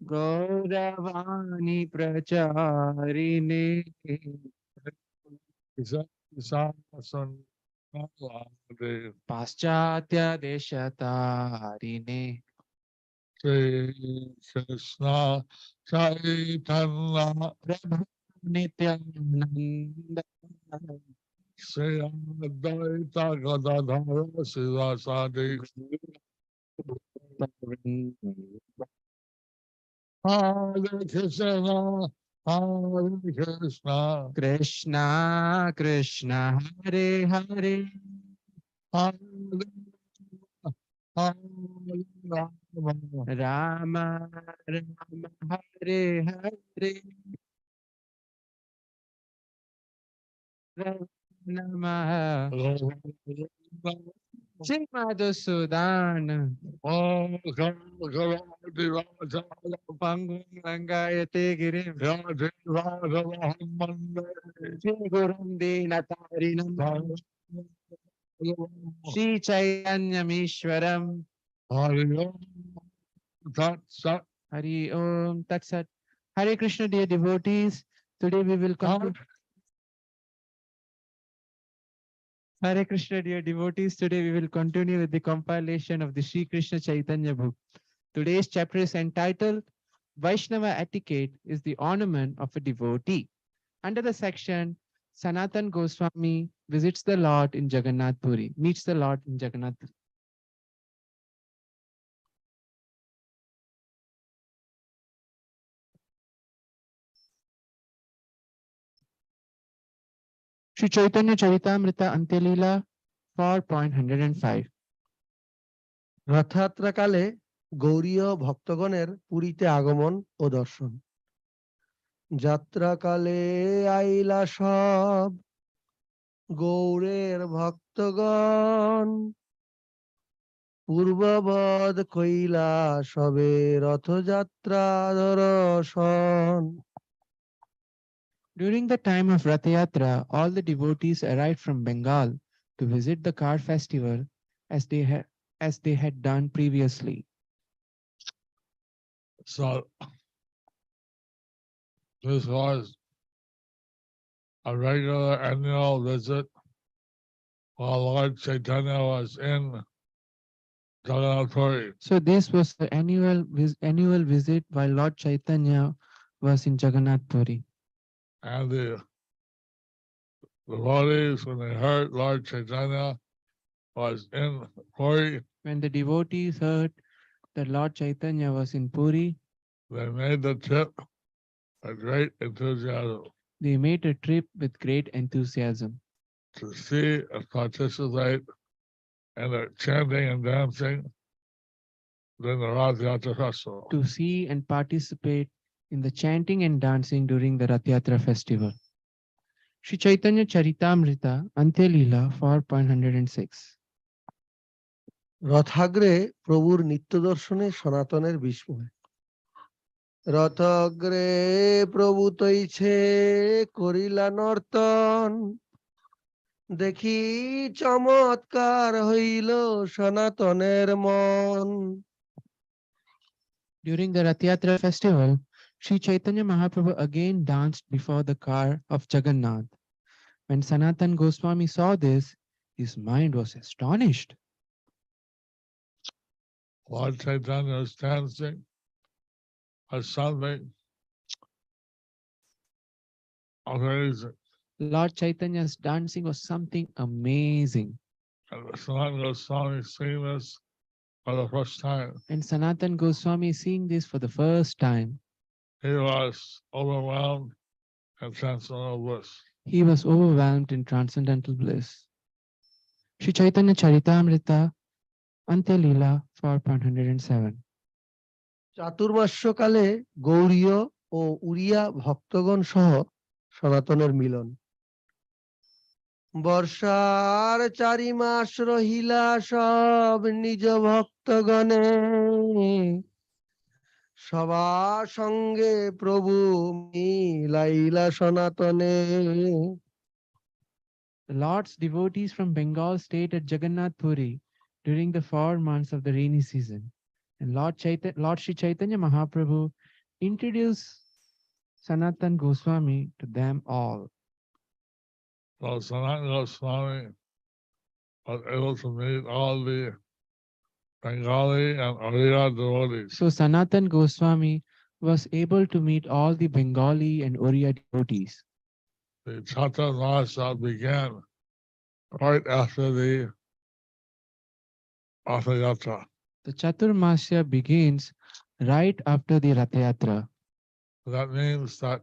Gauravani pracharine paschatya deshatarine Sri Krishna Chaitanya Prabhu Nityananda Sri Advaita Gadadhara Sivasadi Hare Krishna Hare Krishna Krishna Krishna Hare Hare Hare Hare Rama Rama Rama Hare Hare Namaha Shri Madhusudan Pangangayate Girim Shri Gurum Dinatarinam Shri Chaitanyamishwaram Hari Om Tat Sat. Hare Krishna, dear devotees. Today we will conclude. Hare Krishna, dear devotees. Today we will continue with the compilation of the Sri Krishna Chaitanya book. Today's chapter is entitled Vaiṣṇava etiquette is the ornament of a devotee. Under the section, Sanatan Goswami visits the Lord in Jagannath Puri, meets the Lord in Jagannath Puri. Sri Chaitanya Charitamrita Antyalila 4.105 রথযাত্রাকালে গৌরীয় ভক্তগণের পুরীতে আগমন ও দর্শন। যাত্রাকালে আইলা সব গৌরের ভক্তগণ, পূর্ববদ কইলা সবে রথযাত্রা দর্শন। During the time of Rath Yatra, all the devotees arrived from Bengal to visit the car festival as they had done previously. So this was a regular annual visit while Lord Chaitanya was in Jagannath Puri. So this was the annual visit while Lord Chaitanya was in Jagannath Puri. And the devotees, when they heard Lord Chaitanya was in Puri, When the devotees heard that Lord Chaitanya was in Puri, they made the trip with great enthusiasm they made a trip with great enthusiasm to see and participate in the chanting and dancing during the Rath Yatra festival. to see and participate in the chanting and dancing during the Rath Yatra festival. Sri Chaitanya Charitamrita Antyalila 4.106 রথাগ্রে প্রভুর নিত্য দর্শনে সনাতনের বিস্ময়। রথগ্রে প্রভু তৈছে করিলা নর্তন, দেখি চমৎকার হইল সনাতনের মন। During the Rath Yatra festival, Sri Chaitanya Mahaprabhu again danced before the car of Jagannath. When Sanatan Goswami saw this, his mind was astonished. Lord Chaitanya's dancing was something amazing. Lord Chaitanya's dancing was something amazing. And Sanatan Goswami seeing this for the first time. And Sanatan Goswami seeing this for the first time, He was overwhelmed in transcendental bliss. he was overwhelmed in transcendental bliss. Sri Chaitanya Charitamrita Antyalila 4.107 চাতুর্মাস্যকালে গৌড়ীয় ও উড়িয়া ভক্তগণ সহ সনাতনের মিলন। বর্ষার 4 মাস রহিলা সব নিজ ভক্তগণে, সবার সঙ্গে প্রভু মিলাইলা সনাতনে। The Lord's devotees from Bengal stayed at Jagannath Puri during the 4 months of the rainy season. And Lord Sri Chaitanya Mahaprabhu introduced Sanatan Goswami to them all. So Sanatana Goswami was able to meet all the Bengali and Oriya devotees. So Sanatan Goswami was able to meet all the Bengali and Oriya devotees. The Chaturmasya began right after the Ratha Yatra. The Chaturmasya begins right after the Ratha Yatra. That means that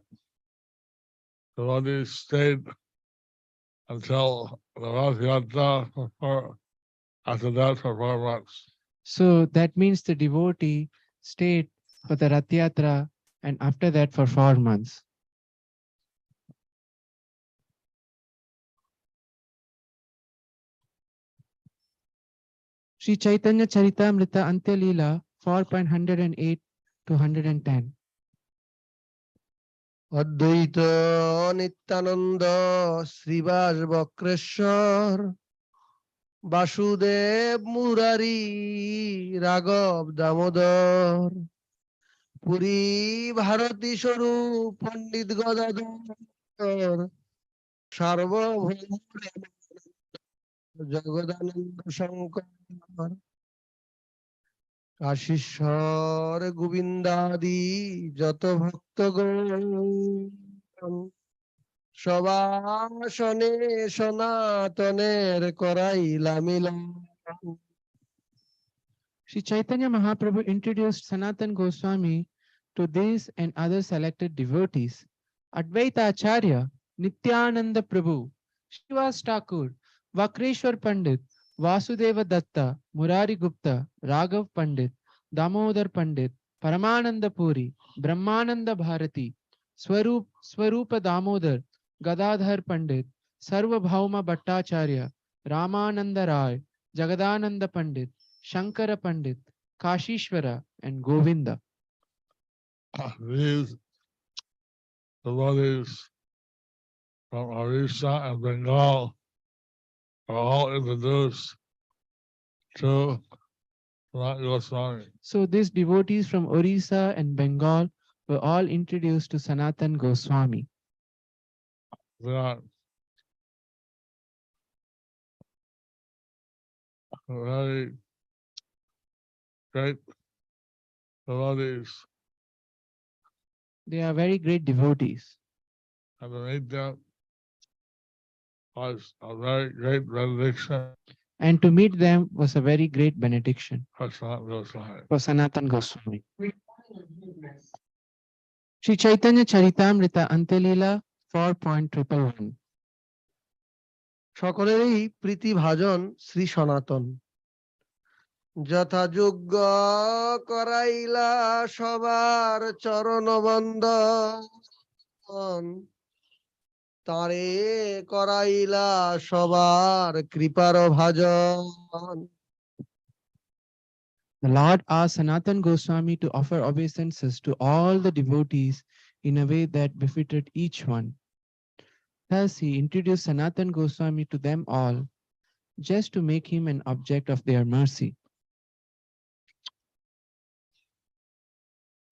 devotees stayed until the Ratha Yatra after that for 4 months. So that means the devotee stayed for the Rath Yatra and after that for 4 months. Sri Chaitanya Charitamrita Antya Leela 4.108 to 110. অদ্বৈত নিত্যানন্দ শ্রীবাস বক্রেশ্বর বাসুদেব মুরারি রাঘব দামোদর পুরী ভারতী স্বরূপ পণ্ডিত গদাধর সার্বভৌম জগদানন্দ শঙ্কর কাশীশ্বর গোবিন্দাদি যত ভক্তগণ সবাসনে সনাতনের করাইলা মিলন। Sri Chaitanya Mahaprabhu introduced Sanatan Goswami to these and other selected devotees. Advaita Acharya, Nityananda Prabhu, Shivas Thakur, Vakreshwar Pandit, Vasudeva Datta, Murari Gupta, Raghav Pandit, Damodar Pandit, Paramananda Puri, Brahmananda Bharati, Swarupa Damodar, Gadadhar Pandit, Sarvabhauma Bhattacharya, Ramananda Rai, Jagadananda Pandit, Shankara Pandit, Kashishwara, and Govinda. These devotees from Orissa and Bengal are all introduced to Sanat Goswami. So these devotees from Orissa and Bengal were all introduced to Sanatan Goswami. They are very great devotees, They are very great devotees. and to meet them was a very great benediction And to meet them was a very great benediction for Sanat Goswami. for Sanatan Goswami. Sri Chaitanya Charitamrita Antelila 4.111. সকলেরই প্রীতিভাজন শ্রী সনাতন যথাযোগ্য করাইলা সবার চরণ বন্দন তারে করাইলা সবার কৃপার ভাজন। The Lord asked Sanatan Goswami to offer obeisances to all the devotees in a way that befitted each one. Thus, he introduced Sanatan Goswami to them all, just to make him an object of their mercy.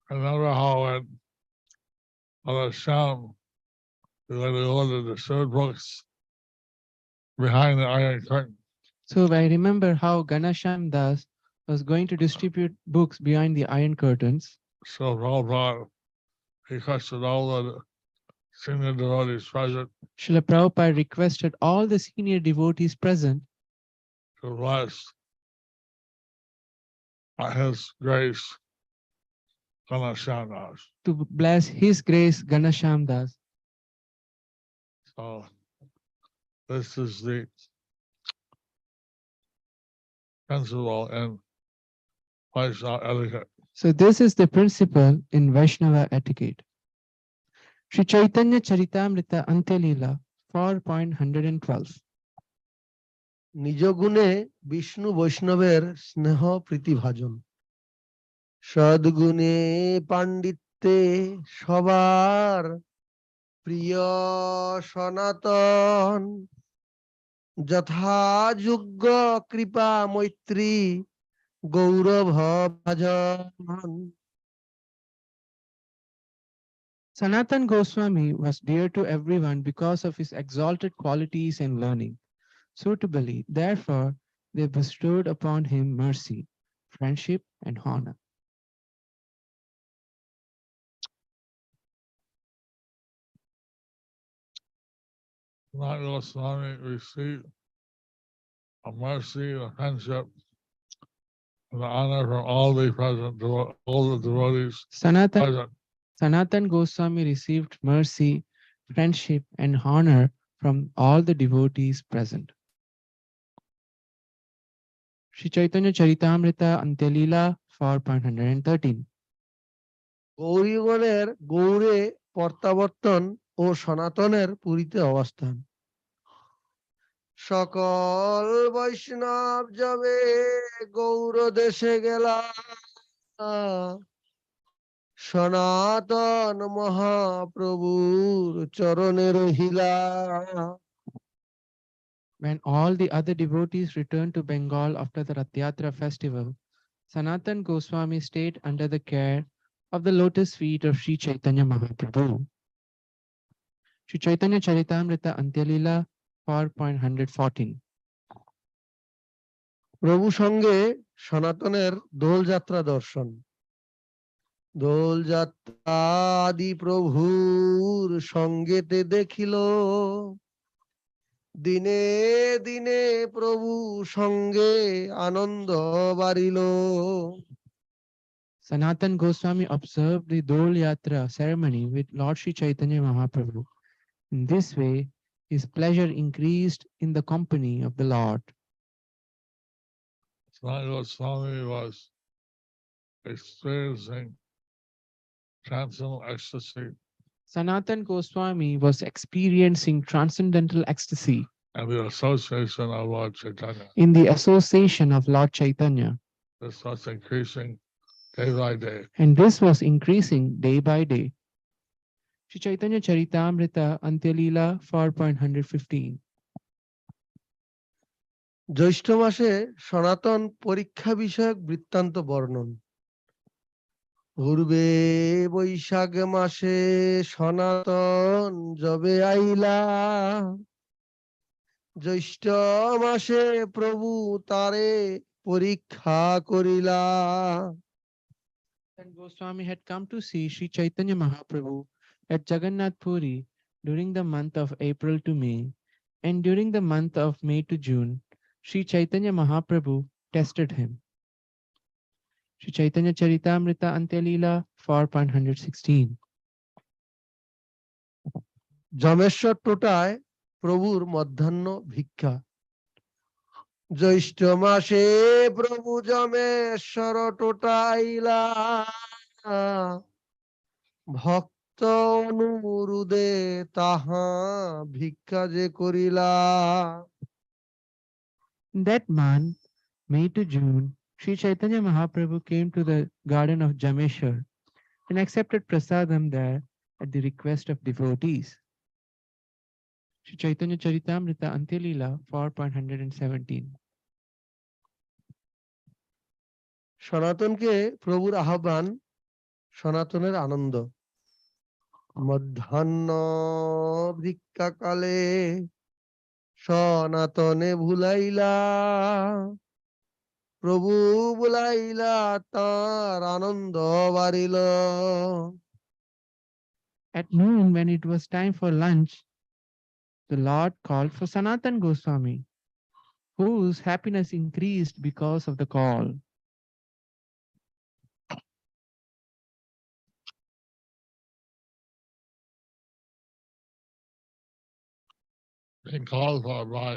Remember how when Mother Sham ordered the third books behind the Iron Curtain. So I remember how Ganasham Das was going to distribute books behind the iron curtains. So Prabhupada requested all the senior devotees present Srila Prabhupada requested all the senior devotees present to bless by His grace Ganasham Das. to bless His Grace Ganasham Das. So this is the principle in Vaiṣṇava etiquette. So this is the principle in Vaishnava etiquette. Sri Chaitanya Charitamrita Antelila 4.112. নিজ গুণে বিষ্ণু বৈষ্ণবের স্নেহ প্রীতিভাজন সদ্গুণে পাণ্ডিত্যে সবার প্রিয় সনাতন যথাযোগ্য কৃপা মৈত্রী Gaurav ভাজন। Sanatan Goswami was dear to everyone because of his exalted qualities and learning. Suitably, therefore, they bestowed upon him mercy, friendship, and honor. Not Goswami received a mercy, a friendship, and the honor from all the present, all the devotees Sanatan, present. Sanatan Goswami received mercy, friendship, and honor from all the devotees present. Sri Chaitanya Charitamrita Antyalila 4.113. গৌরীগণের গৌরে প্রত্যাবর্তন ও সনাতনের পুরীতে অবস্থান। সকল বৈষ্ণব যাবে গৌর দেশে গেলা, সনাতন মহাপ্রভুর চরণে রহিলা। When all the other devotees returned to Bengal after the Rath Yatra festival, Sanatan Goswami stayed under the care of the lotus feet of Sri Chaitanya Mahaprabhu. Sri Chaitanya Charitamrita Antyalila 4.114. প্রভু সঙ্গে সনাতনের দোলযাত্রা দর্শন। দোলযাত্রা আদি প্রভুর সঙ্গেতে দেখিল, দিনে দিনে প্রভু সঙ্গে আনন্দ বাড়িল। Sanatan Goswami observed the Dol Yatra ceremony with Lord Sri Chaitanya Mahaprabhu. In this way, his pleasure increased in the company of the Lord. Sanat Goswami was experiencing transcendental ecstasy Sanatan Goswami was experiencing transcendental ecstasy and the association of Lord Chaitanya. in the association of Lord Chaitanya, This was increasing day by day. and this was increasing day by day. Sri Chaitanya Charitamrita Antyalila 4.115. জ্যৈষ্ঠ মাসে সনাতন পরীক্ষা বিষয়ক বৃত্তান্ত বর্ণন। পূর্বে বৈশাখ মাসে সনাতন যবে আইলা, জ্যৈষ্ঠ মাসে প্রভু তারে পরীক্ষা করিলা। Then Goswami had come to see Sri Chaitanya Mahaprabhu at Jagannath Puri during the month of April to May, and during the month of May to June, Sri Chaitanya Mahaprabhu tested him. Sri Chaitanya Charitamrita Antyalila 4.116. যমেশ্বর টোটায় প্রভুর মধ্যাহ্ন ভিক্ষা। জ্যৈষ্ঠ মাসে প্রভু যমেশ্বর টোটাইলা, ভক্ত অনুরোধে তাহা ভিক্ষা যে করিলা। In that month, May to June, Sri Chaitanya Mahaprabhu came to the garden of Jameshwar and accepted prasadam there at the request of devotees. Sri Chaitanya Charitamrita Antyalila 4.117. সনাতনকে প্রভুর আহ্বান, সনাতনের আনন্দ। মধ্যাহ্ন ভিক্ষাকালে সনাতনে ভুলাইলা, প্রভু বুলাইলা তার আনন্দ বাড়িল। At noon, when it was time for lunch, the Lord called for Sanatan Goswami, whose happiness increased because of the call. Being called for by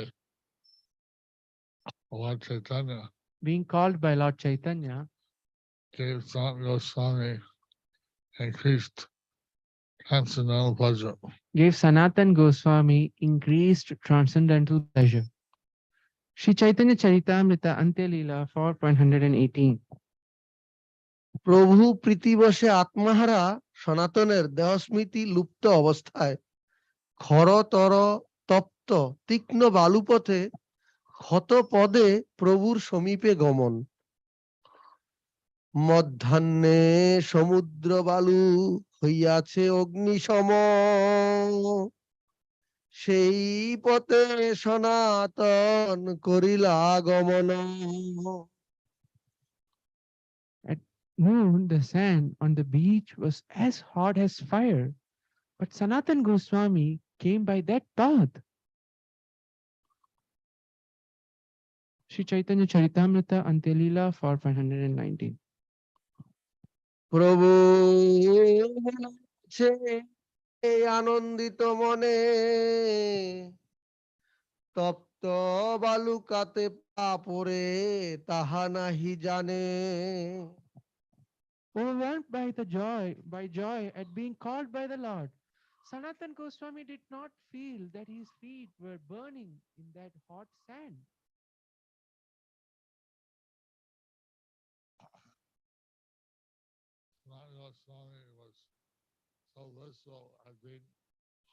Lord Chaitanya Being called by Lord Chaitanya gave Sanat Goswami increased transcendental pleasure. gave Sanatan Goswami increased transcendental pleasure. Sri Chaitanya Charitamrita Antyalila 4.118. প্রভু প্রীতিবশে আত্মাহারা সনাতনের দেহস্মৃতি লুপ্ত অবস্থায় খরতর তপ্ত তীক্ষ্ণ বালুপথে ক্ষত পদে প্রভুর সমীপে গমন। মধ্যাহ্নে সমুদ্র বালু হইয়াছে অগ্নিসম, সেই পথে সনাতন করিলা আগমন। At noon, the sand on the beach was as hot as fire, but Sanatan Goswami came by that path. Sri Chaitanya Charitamrita Antelila 4.119. প্রভু বলেছে আনন্দিত মনে, তপ্ত বালুকাতে পা পড়ে তাহা নাহি জানে। Overwhelmed by joy at being called by the Lord, Sanatan Goswami did not feel that his feet were burning in that hot sand. Not Goswami was so blissful at being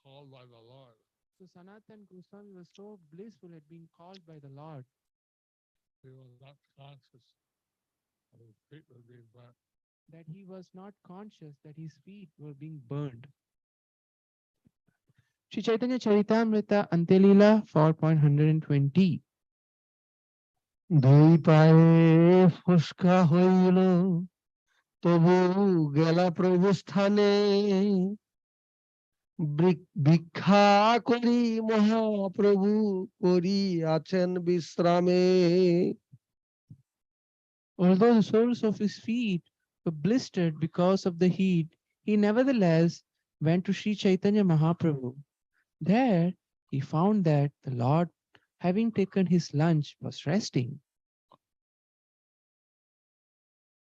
called by the Lord. So Sanatan Goswami was so blissful at being called by the Lord. He was not conscious of his feet were being burnt. That he was not conscious that his feet were being burned. Sri Chaitanya Charitamrita Antelila 4.120. দুই পায়ে ফসকা হইল, তবু গেলা প্রভু স্থানে, ভিক্ষা করি মহাপ্রভু করি আছেন বিশ্রামে। Although the soles of his feet were blistered because of the heat, he nevertheless went to Sri Chaitanya Mahaprabhu. There he found that the Lord, having taken his lunch, was resting.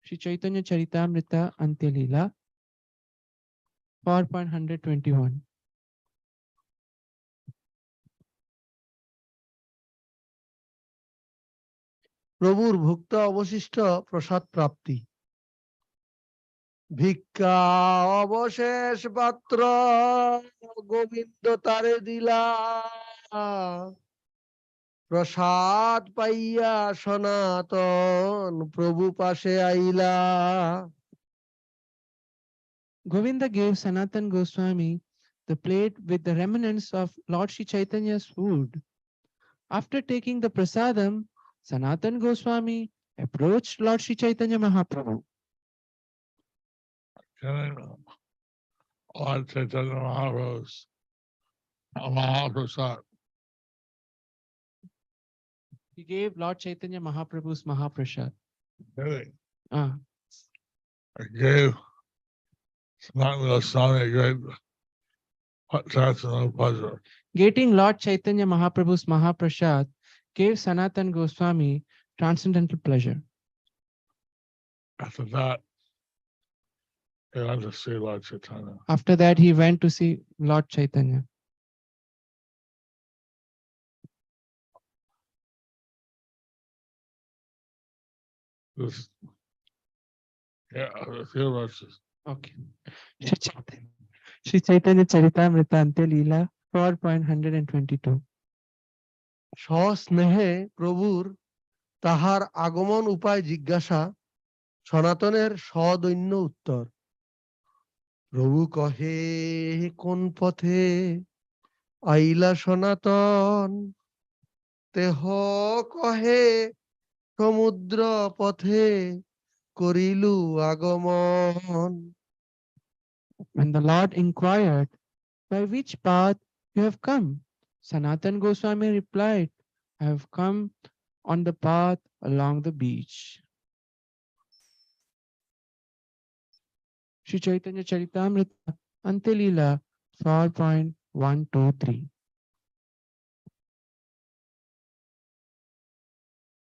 Sri Chaitanya Charitamrita Antyalila 4.121. প্রভুর ভুক্ত অবশিষ্ট প্রসাদ প্রাপ্তি। ভিক্ষা অবশেষ পাত্র গোবিন্দ তারে দিলা, প্রসাদ পাইয়া সনাতন প্রভু পাশে আইলা। Govinda gave Sanatan Goswami the plate with the remnants of Lord Sri Chaitanya's food. After taking the prasadam, Sanatan Goswami approached Lord Sri Chaitanya Mahaprabhu. Getting Lord Chaitanya Mahaprabhu's Mahaprasad. He gave Lord Chaitanya Mahaprabhu's Mahaprasad. Getting Ah, gave Sanatana Goswami a great transcendental pleasure. getting Lord Chaitanya Mahaprabhu's Mahaprasad gave Sanatan Goswami transcendental pleasure. After that, he went to see Lord Chaitanya. After that, he went to see Lord Chaitanya. This, yeah, a few verses. Okay. Sri Chaitanya Charitamrita Antyalila 4.122. সস্নেহে প্রভুর তাহার আগমন উপায় জিজ্ঞাসা, সনাতনের সদৈন্য উত্তর। প্রভু কহে কোন পথে আইলা সনাতন, তেহ কহে সমুদ্র পথে করিলু আগমন। When the Lord inquired, by which path you have come? Sanatan Goswami replied, I have come on the path along the beach. Sri Chaitanya Charitamrita Antyalila 4.123.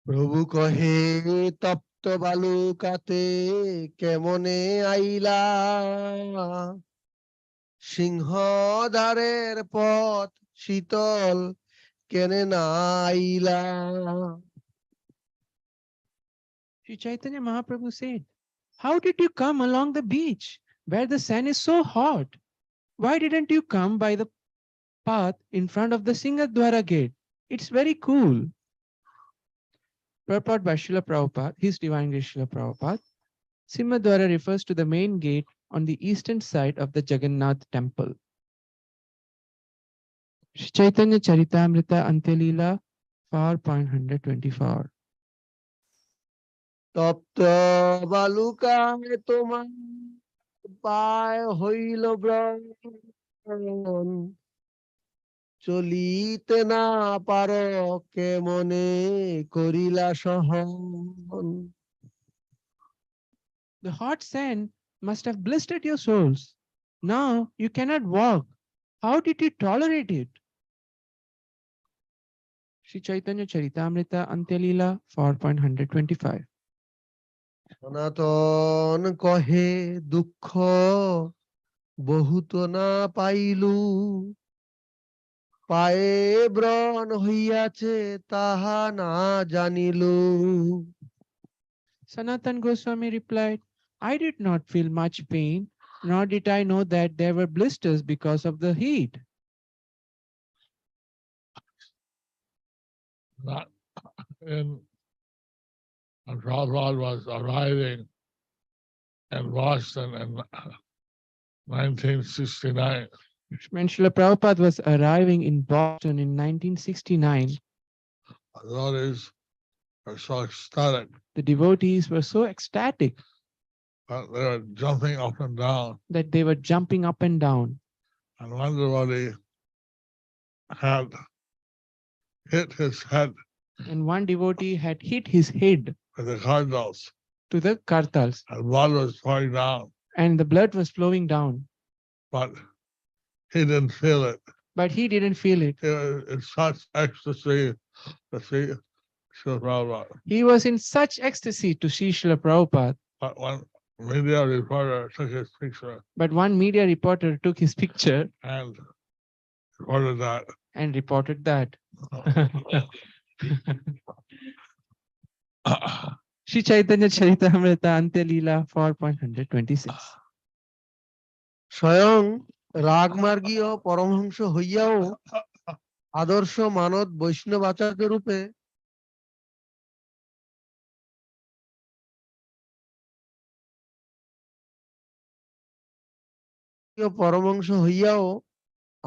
প্রভু কহে তপ্ত বালুকাতে কেমনে আইলা, সিংহদ্বারের পথ শীতল কেনে না আইলা। Sri Chaitanya Mahaprabhu said, how did you come along the beach where the sun is so hot? Why didn't you come by the path in front of the Singadwara gate? It's very cool. Purport by Srila Prabhupada, His Divine Grace Srila Prabhupada. Simhadwara refers to the main gate on the eastern side of the Jagannath temple. Shri Chaitanya Charitamrita Antyalila 4.124. তপ্ত বালুকায় তোমার পায় হইল ব্রণ, চলিতে না পারো কেমনে করিলা সহন। The hot sand must have blistered your souls. Now you cannot walk. How did you tolerate it? Shri Chaitanya Charitamrita Antyalila 4.125. সনাতন কহে দুঃখ বহুত না পাইলু, পায়ে ব্রণ হইয়াছে তাহা না জানিলু। Sanatan Goswami replied, I did not feel much pain, nor did I know that there were blisters because of the heat. Not in when Prabhupada was arriving in Boston in 1969. When Srila Prabhupada was arriving in Boston in 1969, Devotees are so ecstatic the devotees were so ecstatic that they were jumping up and down. that they were jumping up and down. And one devotee had hit his head And one devotee had hit his head with the cardinals, to the kartals, and blood was pouring down, and the blood was flowing down, but he didn't feel it. but he didn't feel it. He was in such ecstasy to see Srila Prabhupada. He was in such ecstasy to see Srila Prabhupada. But one media reporter took his picture But one media reporter took his picture and reported that. and reported that. Shri Chaitanya Charitamrita Antyalila 4.126. স্বয়ং রাগমার্গীয় পরমহংস হইয়াও আদর্শ মানব বৈষ্ণব আচার্য রূপে পরমহংস হইয়াও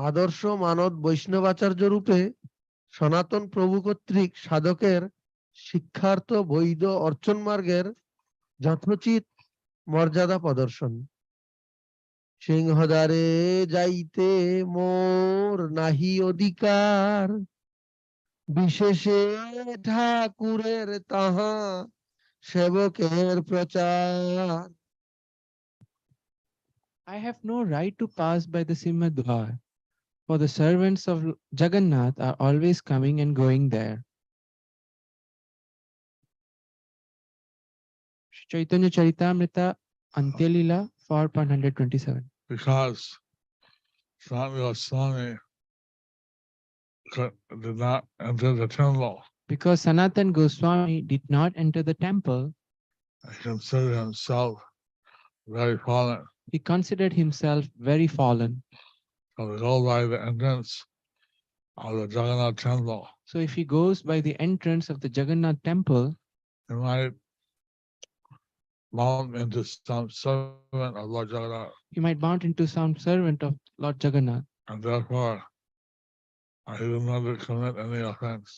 আদর্শ মানব বৈষ্ণবাচার্য রূপে সনাতন প্রভু কর্তৃক সাধকের শিক্ষার্থ বৈধ অর্চন মার্গের যথোচিত মর্যাদা প্রদর্শন। সিংহদ্বারে যাইতে মোর নাহি অধিকার, বিশেষে ঠাকুরের তাহা সেবকের প্রচার। I have no right to pass by the Simhadwar, for the servants of Jagannath are always coming and going there. Shri Chaitanya Charitamrita Antyalila 4.127. Because Swami Goswami did not enter the temple, Because Sanatan Goswami did not enter the temple, he considered himself very fallen. he considered himself very fallen. So to go by the entrance of the Jagannath temple, So if he goes by the entrance of the Jagannath temple, he might bump into some servant of Lord Jagannath, he might bump into some servant of Lord Jagannath. and therefore he did not commit any offense.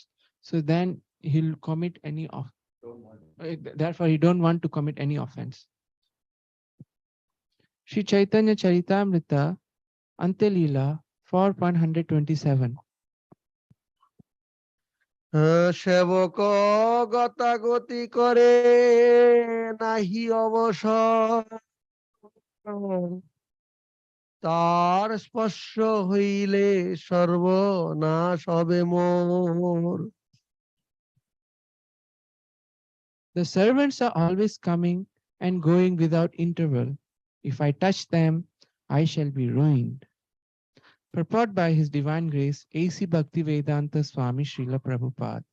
So then he'll commit any of. Therefore, he don't want to commit any offense. Shri Chaitanya Charitamrita Antyalila 4.127. সেবক গতাগতি করে নাহি অবসর, তার স্পর্শ হইলে সর্বনাশ হবে মোর। The servants are always coming and going without interval. If I touch them, I shall be ruined. Purport by His Divine Grace, A.C. Bhaktivedanta Swami Srila Prabhupada.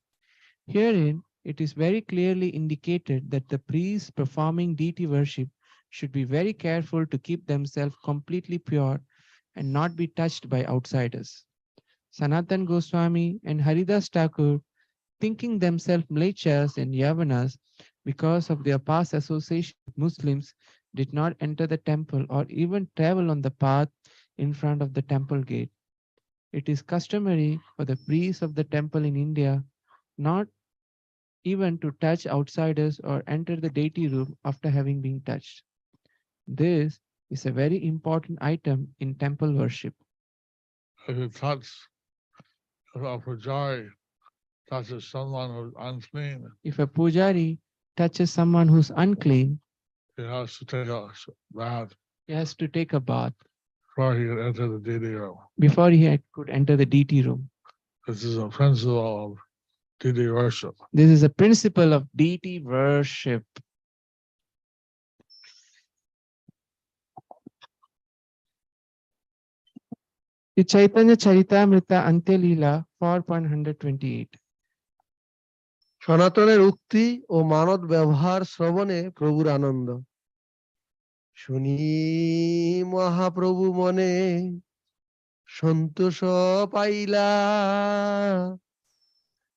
Herein, it is very clearly indicated that the priests performing deity worship should be very careful to keep themselves completely pure and not be touched by outsiders. Sanatan Goswami and Haridas Thakur, thinking themselves mlechas and yavanas, because of their past association with Muslims, did not enter the temple or even travel on the path in front of the temple gate. It is customary for the priests of the temple in India not even to touch outsiders or enter the deity room after having been touched. This is a very important item in temple worship. If you touch, if a pujari touches someone who's unclean, If a pujari touches someone who's unclean, he has to take a bath he has to take a bath before he can enter the deity room. before could enter the deity room. This is a principle of deity worship. This is a principle of deity worship. The Chaitanya Charitamrita Antya Leela 4.128. সনাতনের উক্তি ও মানদ ব্যবহার শ্রবণে প্রভুর আনন্দ। শুনি মহাপ্রভু মনে সন্তোষ পাইলা,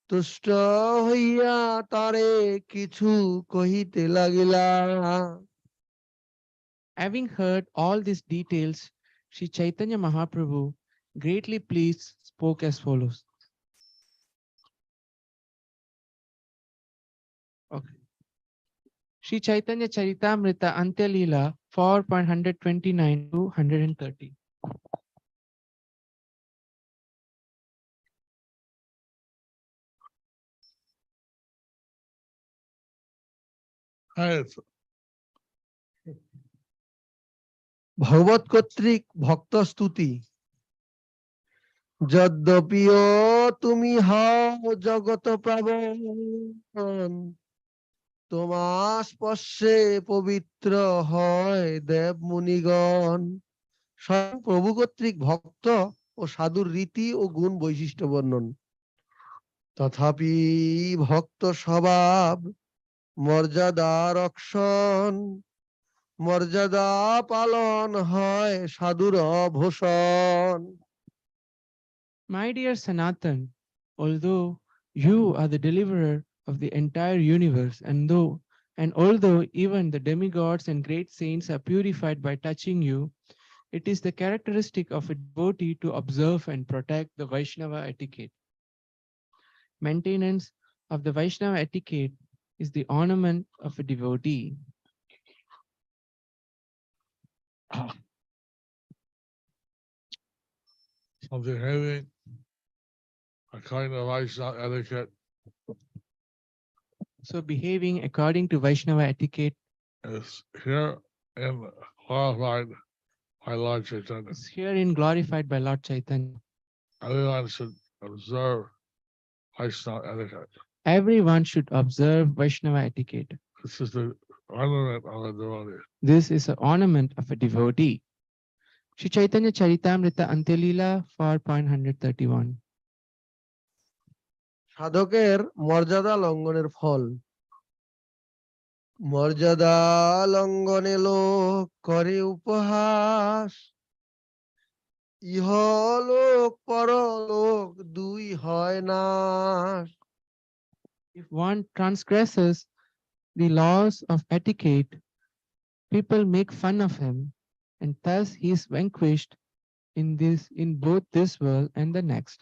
তুষ্ট হইয়া তারে কিছু কহিতে লাগিলা। Having heard all these details, Sri Chaitanya Mahaprabhu, greatly pleased, spoke as follows. Okay. Sri Chaitanya Charitamrita Antya Leela 4.129 to 130. Hey, ভগবৎ কর্তৃক ভক্ত স্তুতি। যদ্যপিও তুমি হও জগত প্রাবণ, তোমার স্পর্শে পবিত্র হয় দেব মুনিগণ। স্বয়ং প্রভু কর্তৃক ভক্ত ও সাধুর রীতি ও গুণ বৈশিষ্ট্য বর্ণন। তথাপি ভক্ত স্বভাব মর্যাদা রক্ষণ, মর্যাদা পালন হয় সাধুর ভূষণ। My dear Sanatan, although you are the deliverer of the entire universe, and although even the demigods and great saints are purified by touching you, it is the characteristic of a devotee to observe and protect the Vaishnava etiquette. Maintenance of the Vaishnava etiquette is the ornament of a devotee. of behaving according to Vaishnava etiquette So behaving according to Vaishnava etiquette is here in qualified by Lord Chaitanya. is herein glorified by Lord Chaitanya. Everyone should observe Vaishnava etiquette. Everyone should observe Vaishnava etiquette. This is the ornament of a devotee. This is an ornament of a devotee. Sri Chaitanya Charitamrita Antya Leela 4.131. সাধকের মর্যাদা লঙ্ঘনের ফল। মর্যাদা লঙ্ঘনে লোক করে উপহাস, ইহলোক পরলোক দুই হয় নাশ। If one transgresses the laws of etiquette, people make fun of him, and thus he is vanquished in both this world and the next.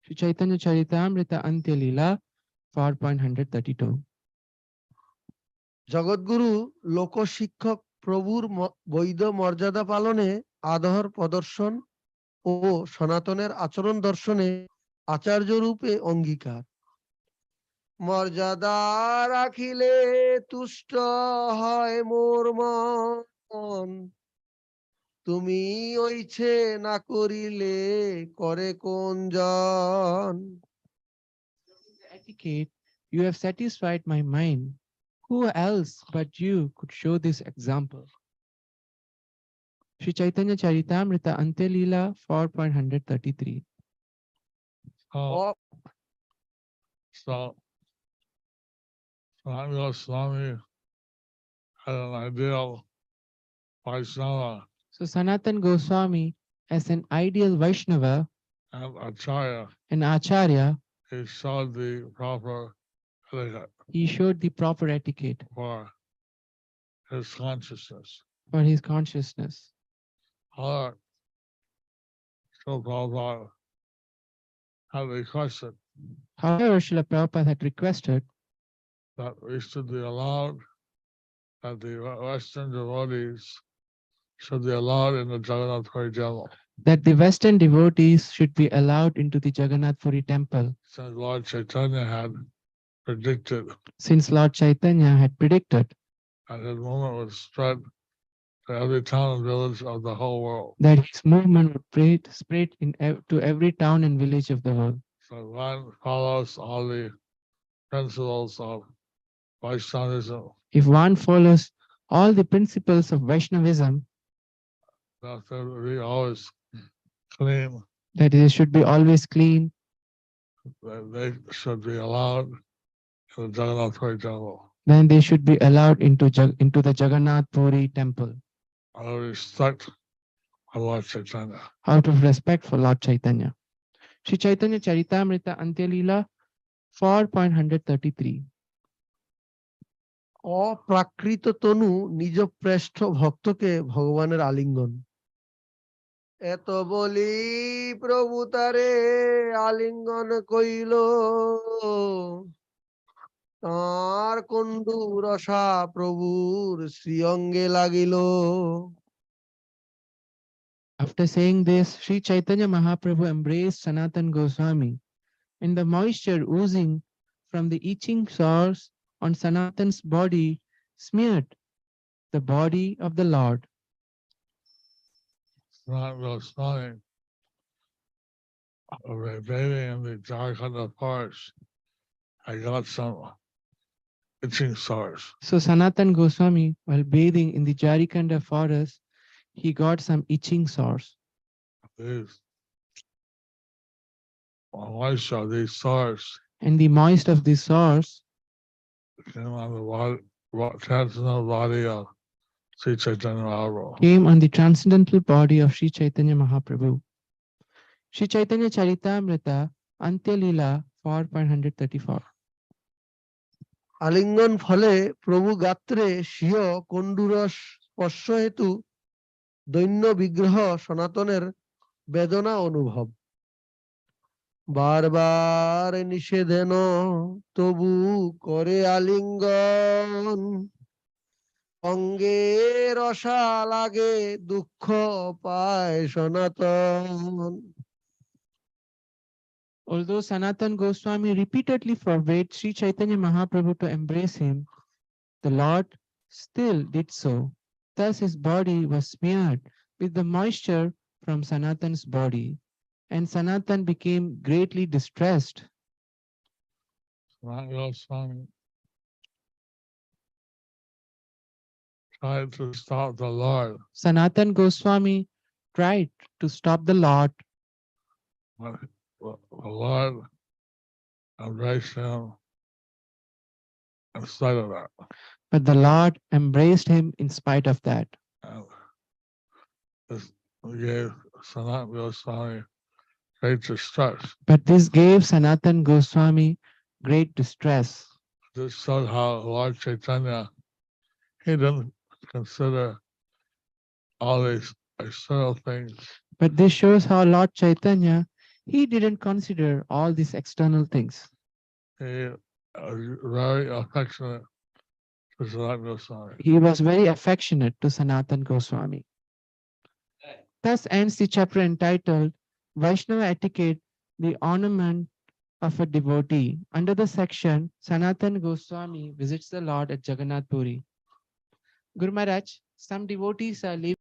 Sri Chaitanya Charitamrita Antya Leela 4.132. জগৎগুরু লোকশিক্ষক প্রভুর বৈধ মর্যাদা পালনে আদর প্রদর্শন ও সনাতনের আচরণ দর্শনে আচার্য রূপে অঙ্গীকার। মর্যাদা রাখিলে তুষ্ট হয় মোর মন, তুমি ওইছে না করিলে করে কোন জন। Etiquette, you have satisfied my mind. Who else but you could show this example? Sri Chaitanya Charitamrita Antya Leela 4.133. So, so Samuel Swami had an ideal Vaishnava So Sanatan Goswami, as an ideal Vaishnava and Acharya. and Acharya, He showed the proper etiquette. He showed the proper etiquette for his consciousness. for his consciousness. However, so Prabhupada had requested However, Srila Prabhupada had requested that we should be allowed, that the Western devotees should be allowed in the Jagannath Puri temple. that the Western devotees should be allowed into the Jagannath Puri temple, Since Lord Chaitanya had predicted since Lord Chaitanya had predicted that his movement would spread to every town and village of the whole world. that his movement would spread to every town and village of the world. So one follows all the principles of Vaishnavism, If one follows all the principles of Vaishnavism, that there will be always clean, that they should be always clean, that they should be allowed in the Jagannath Puri temple. then they should be allowed into the Jagannath Puri temple Out of respect for Lord Chaitanya. out of respect for Lord Chaitanya. Sri Chaitanya Charitamrita Antyalila 4.133. অপ্রাকৃত তনু নিজ প্রেষ্ঠ ভক্তকে ভগবানের আলিঙ্গন। এত বলি প্রভু তারে আলিঙ্গন কইল, তার কন্ডু রসা প্রভুর শ্রীঅঙ্গে লাগিল। After saying this, Sri Chaitanya Mahaprabhu embraced Sanatan Goswami, and the moisture oozing from the itching sores on Sanatan's body smeared the body of the Lord. Not Goswami, bathing in the Jharkhand forest, I got some itching sores. So Sanatan Goswami, while bathing in the Jarikanda forest, he got some itching sores. These moisture, these sores And the moist of these sores came on the transcendental body of Sri Chaitanya Mahaprabhu. came on the transcendental body of Sri Chaitanya Mahaprabhu. Sri Chaitanya Charitamrita Antyalila 4.134. আলিঙ্গন ফলে প্রভু গাত্রে স্বীয় কণ্ডুরস স্পর্শ হেতু দৈন্য বিগ্রহ সনাতনের বেদনা অনুভব। বারবার নিষেধেন তবু করে আলিঙ্গন, অঙ্গে রসা লাগে দুঃখ পায় সনাতন। Although Sanatan Goswami repeatedly forbade Sri Chaitanya Mahaprabhu to embrace him, the Lord still did so. Thus his body was smeared with the moisture from Sanatan's body, and Sanatan became greatly distressed. Not Goswami tried to stop the Lord, Sanatan Goswami tried to stop the Lord, but the Lord embraced him in spite of that. but the Lord embraced him in spite of that. And this gave Sanat Goswami great distress. But this gave Sanatan Goswami great distress. This showed how Lord Chaitanya, he didn't consider all these external things. But this shows how Lord Chaitanya, he didn't consider all these external things. He was very affectionate to Sanat Goswami. He was very affectionate to Sanatan Goswami. Thus ends the chapter entitled Vaishnava Etiquette, the Ornament of a Devotee, under the section Sanatan Goswami visits the Lord at Jagannath Puri. Guru Maharaj, some devotees are leaving.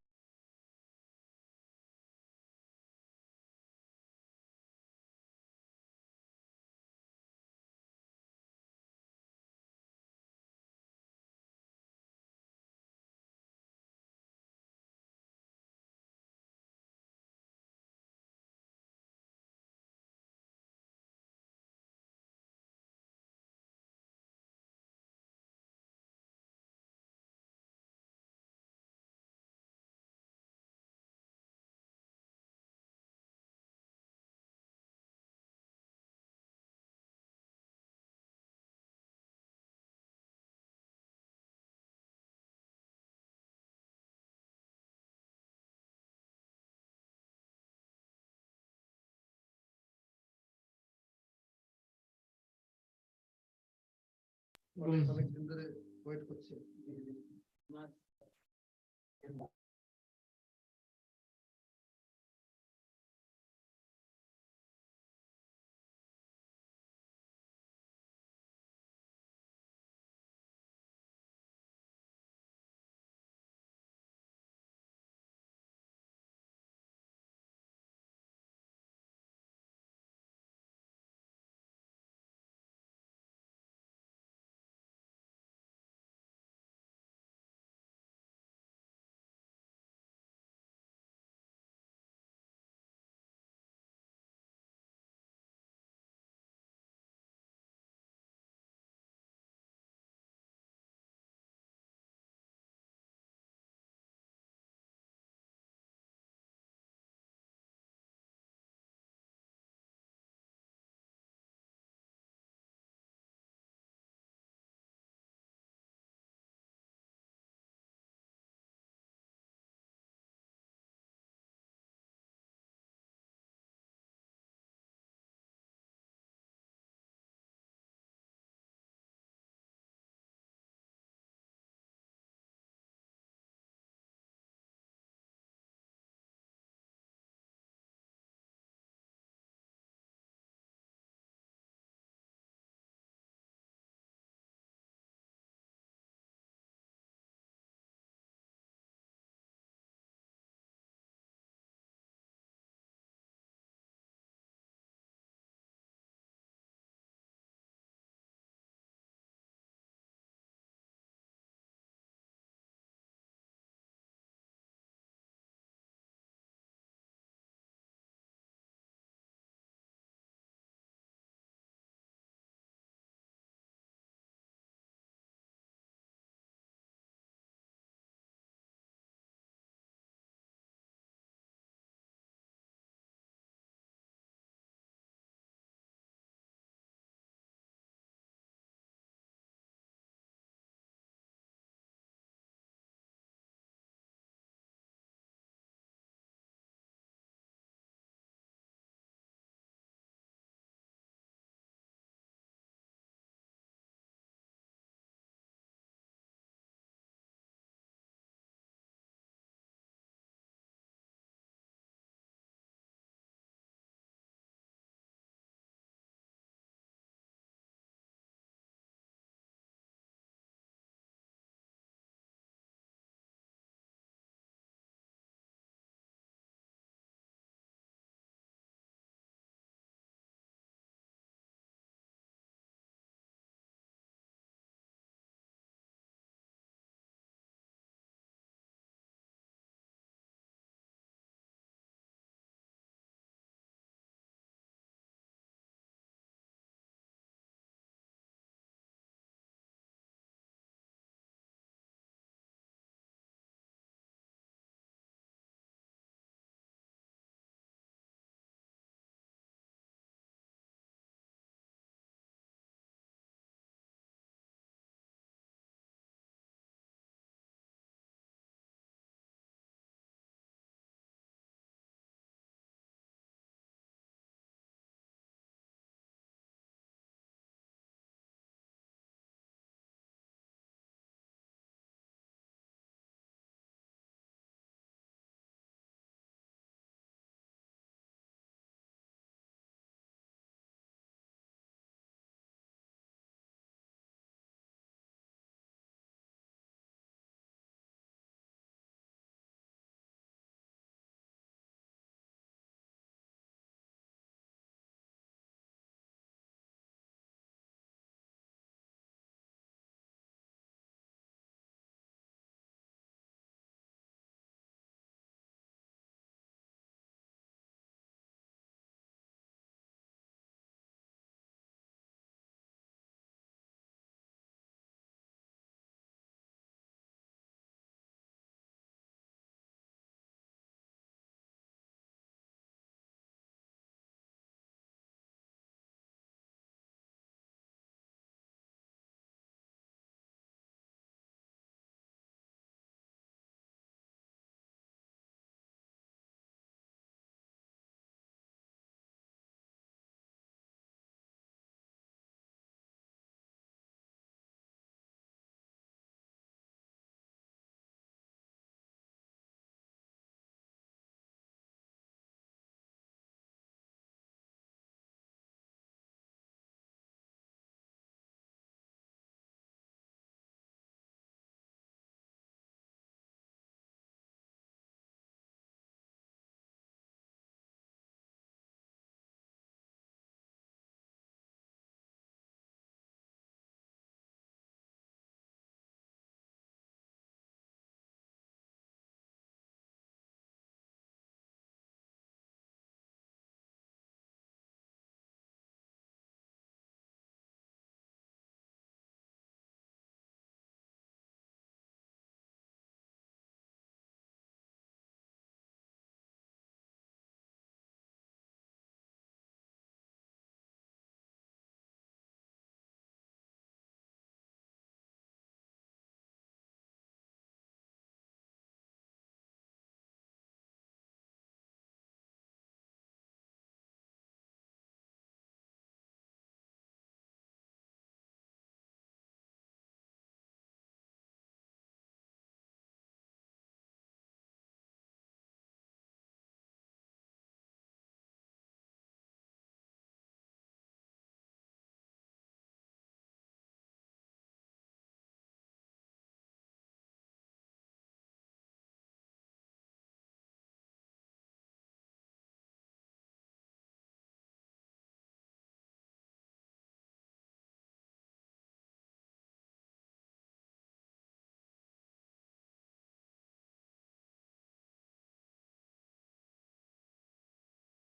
অনেকদিন ধরে wait করছে।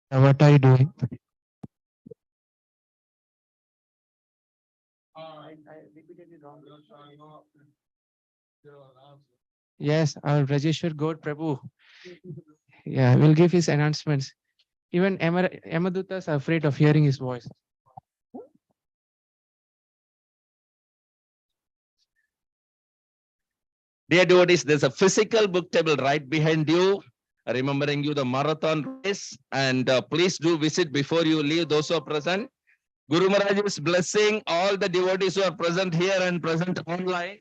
What are you doing? Yes, our Rajeshwar God Prabhu. Yeah, will give his announcements. Even Yamadutas are afraid of hearing his voice. Dear devotees, there's a physical book table right behind you, remembering you the marathon race. And please do visit before you leave, those who are present. Guru Maharaj is blessing all the devotees who are present here and present online.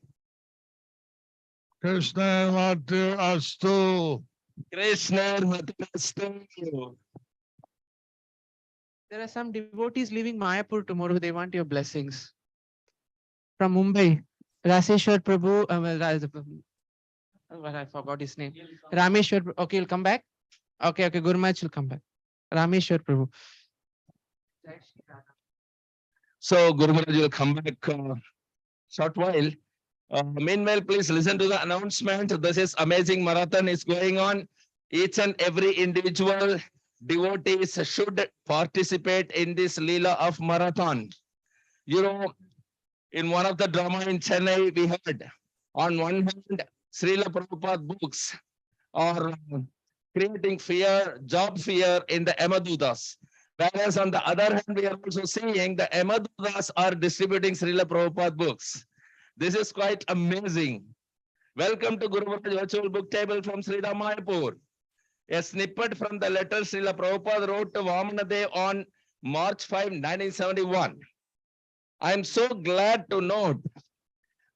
Krishna Matu Astu. Krishna Matastu. There are some devotees leaving Mayapur tomorrow. They want your blessings. From Mumbai, Raseshwar Prabhu. Well, I forgot his name. Rameshwar. Okay, he'll come back. Okay, Guru Maharaj will come back. Rameshwar Prabhu. So Guru Maharaj will come back short while. Meanwhile, please listen to the announcement. This is amazing marathon is going on. Each and every individual devotees should participate in this Leela of marathon. You know, in one of the drama in Chennai, we heard on one hand, Srila Prabhupada books are creating fear, job fear in the Yamadutas. Whereas on the other hand, we are also seeing the Yamadutas are distributing Srila Prabhupada books. This is quite amazing. Welcome to Guru Maharaj Virtual Book Table from Sri Mayapur. A snippet from the letter Srila Prabhupada wrote to Vamanadev on March 5, 1971. I am so glad to note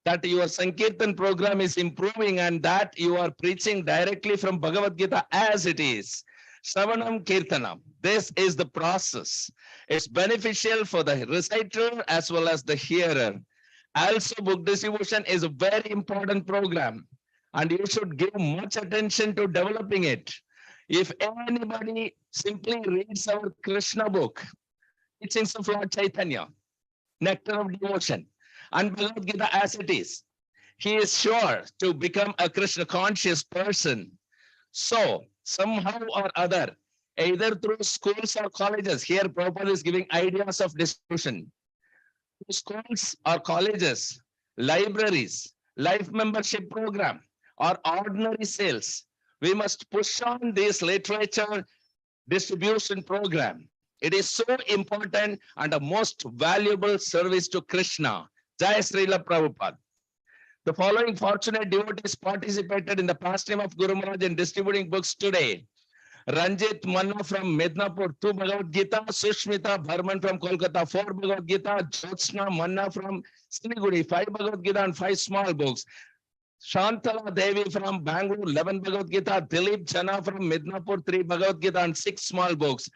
that your Sankirtan program is improving and that you are preaching directly from Bhagavad Gita as it is. Shravanam Kirtanam. This is the process. It's beneficial for the reciter as well as the hearer. Also, book distribution is a very important program and you should give much attention to developing it. If anybody simply reads our Krishna book, Teachings of Lord Chaitanya, Nectar of Devotion, and Bhagavad Gita as it is, he is sure to become a Krishna conscious person. So, somehow or other, either through schools or colleges, here Prabhupada is giving ideas of distribution. Schools or colleges, libraries, life membership program, or ordinary sales, we must push on this literature distribution program. It is so important and a most valuable service to Krishna. Jai Srila Prabhupada. The following fortunate devotees participated in the pastime of Guru Maharaj in distributing books today. Ranjit Manna from Mednapur, 2 Bhagavad Gita. Sushmita Bharman from Kolkata, 4 Bhagavad Gita. Jyotsna Manna from Siliguri, 5 Bhagavad Gita and 5 small books. Shantala Devi from Bangalore, 11 Bhagavad Gita. Dilip Chana from Midnapur, 3 Bhagavad Gita and 6 small books.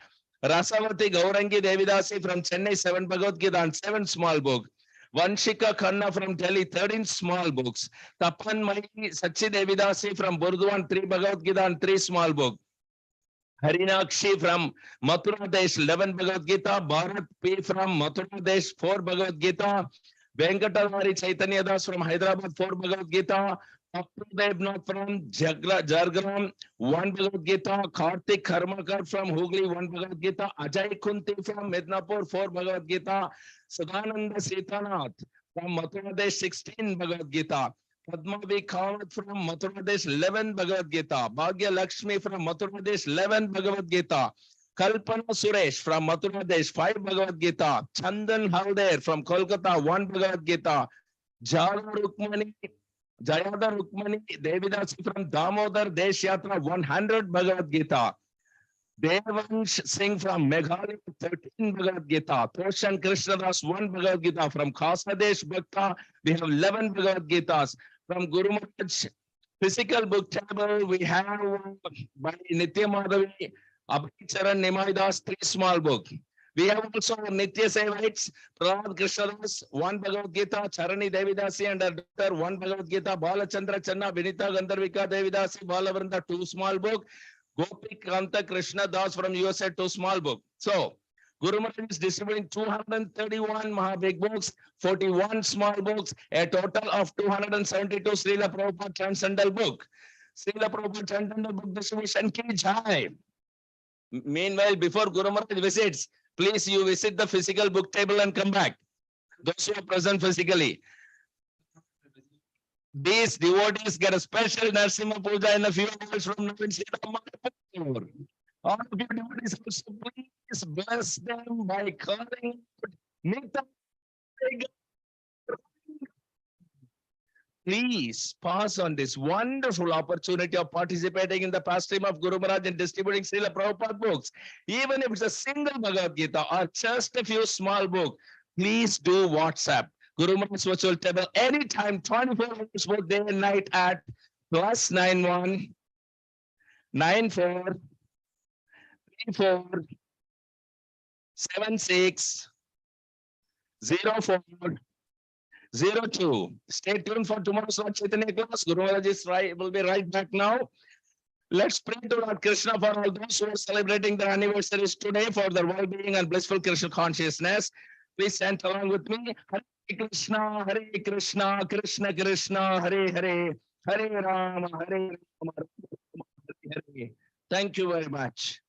Rasavati Gaurangi Devidasi from Chennai, 7 Bhagavad Gita and 7 small books. Vanshika Khanna from Delhi, 13 small books. Tapan Mai Sachi Devidasi from Burdwan, 3 Bhagavad Gita and 3 small books. Harinakshi from Mathura Desh, 11 Bhagavad Gita. Bharat P from Mathura Desh, 4 Bhagavad Gita. Venkatalari Chaitanya Das from Hyderabad, 4 Bhagavad Gita. Devnath from Jargram, 1 Bhagavad Gita. Karthik Karmakar from Hooghly, 1 Bhagavad Gita. Ajay Kunti from Mednapur, 4 Bhagavad Gita. Sadananda Sitanath from Mathura Desh, 16 Bhagavad Gita. Padmavi Kawat from Mathura Desh, 11 Bhagavad Gita. Bhagya Lakshmi from Mathura Desh, 11 Bhagavad Gita. Kalpana Suresh from Mathura Desh, 5 Bhagavad Gita. Chandan Halder from Kolkata, 1 Bhagavad Gita. Jayada Rukmani Devidasi from Damodar Desh Yatra, 100 Bhagavad Gita. Devansh Singh from Meghalaya, 13 Bhagavad Gita. Toshan Krishnadas, 1 Bhagavad Gita. From Khasadesh Bhakta, we have 11 Bhagavad Gitas. From Guru Maharaj physical book table, we have by Nitya Madhavi, Abhicharan Nimaidas, 3 small book. We have also Nitya Sevites, Prahlad Krishnadas, 1 Bhagavad Gita, Charani Devidasi and her daughter, 1 Bhagavad Gita, Balachandra Channa, Vinita Gandharvika Devidasi, Balavranda, 2 small book. Gopi Kanta Krishna Das from USA, 2 small book. So, Guru Maharaj is distributing 231 Mahabig books, 41 small books, a total of 272 Srila Prabhupada Transcendental book. Srila Prabhupada Transcendental book distribution ki jai. Meanwhile, before Guru Maharaj visits, please you visit the physical book table and come back. Those who are present physically. These devotees get a special Narsimha Puja in a few hours from now in Sri Manipur. All of you devotees also please bless them by calling Nita. Please pass on this wonderful opportunity of participating in the pastime of Guru Maharaj and distributing Srila Prabhupada books. Even if it's a single Bhagavad Gita or just a few small books, please do WhatsApp. Guru Maharaj's virtual table anytime, 24 hours, both day and night at +91 94 34 76 04 02. Stay tuned for tomorrow's Lord Chaitanya class. Guru Maharaj will be right back now. Let's pray to Lord Krishna for all those who are celebrating their anniversaries today for their well-being and blissful Krishna consciousness. Please chant along with me. Hare Krishna, Krishna Krishna, Hare Hare, Hare Rama, Hare Hare. Thank you very much.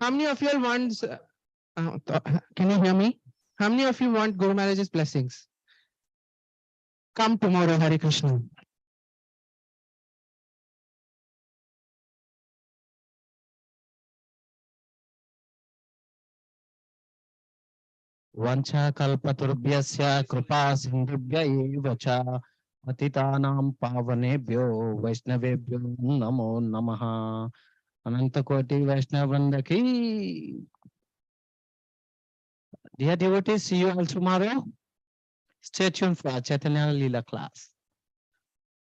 How many of you all want, can you hear me? How many of you want Guru Maharaj's blessings? Come tomorrow, Hare Krishna. Vancha kalpaturbhyasya kripa sindhubhya eva cha patitanam pavanebhyo vaishnavebhyo namo namaha. Ananta Koti Vaishnava Vrinda ki. Dear devotees, see you all tomorrow. Stay tuned for our Chaitanya Leela class.